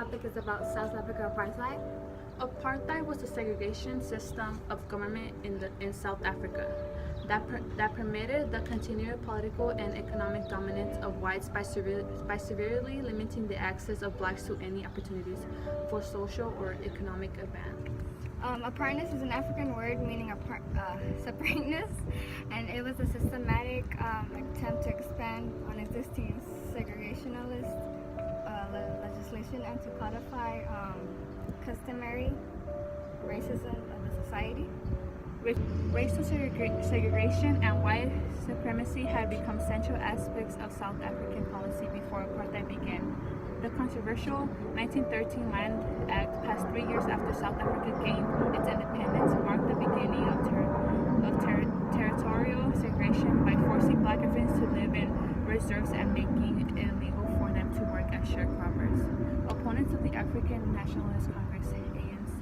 topic is about South Africa apartheid. Apartheid was a segregation system of government in South Africa that permitted the continued political and economic dominance of whites by severely limiting the access of blacks to any opportunities for social or economic advance. Apartness is an African word meaning separateness, and it was a systematic attempt to expand on existing segregationalist legislation and to codify customary racism of the society. Racial segregation and white supremacy had become central aspects of South African policy before apartheid began. The controversial 1913 Land Act, passed 3 years after South Africa gained its independence, marked the beginning of territorial segregation by forcing Black Africans to live in reserves and making it illegal for them to work as sharecroppers. Opponents of the African Nationalist Congress, ANC.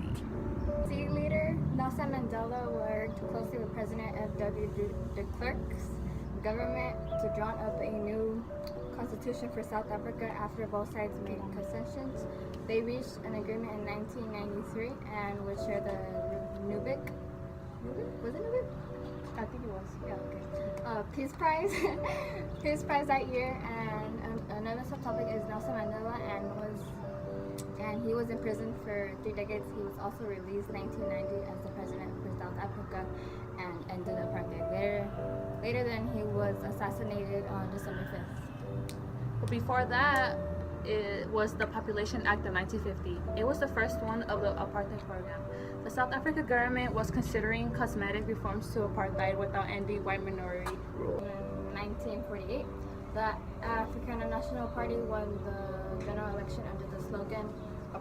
City leader Nelson Mandela worked closely with President F.W. de Klerk's government to draw up a new constitution for South Africa after both sides made concessions. They reached an agreement in 1993 and would share the Nubik. Was it Nubik? I think it was. Yeah, okay. Peace Prize. Peace Prize that year, and another subtopic is Nelson Mandela, and he was in prison for 3 decades. He was also released 1990 as the president for South Africa and ended apartheid. Later then he was assassinated on December 5th. But before that, it was the Population Act of 1950. It was the first one of the apartheid program. The South African government was considering cosmetic reforms to apartheid without ending white minority rule. In 1948, the African National Party won the general election under the slogan.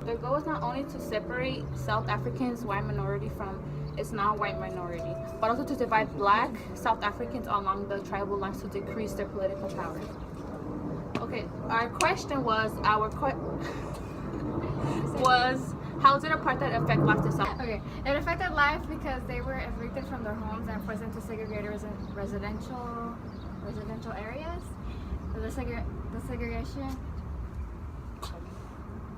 Their goal was not only to separate South Africans' white minority from its non-white minority, but also to divide Black South Africans along the tribal lines to decrease their political power. Okay, our question was how did apartheid affect life in South? Okay, it affected life because they were evicted from their homes and forced into segregated residential areas.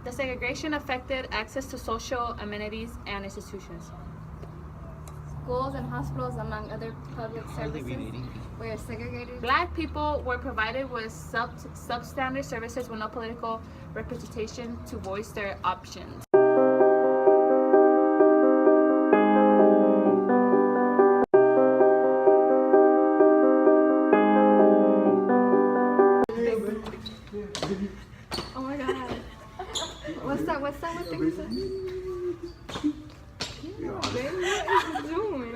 The segregation affected access to social amenities and institutions. Schools and hospitals, among other public services, were segregated. Black people were provided with substandard services with no political representation to voice their options. Oh my god. What's that one thing you said? Yeah, baby, what is it doing?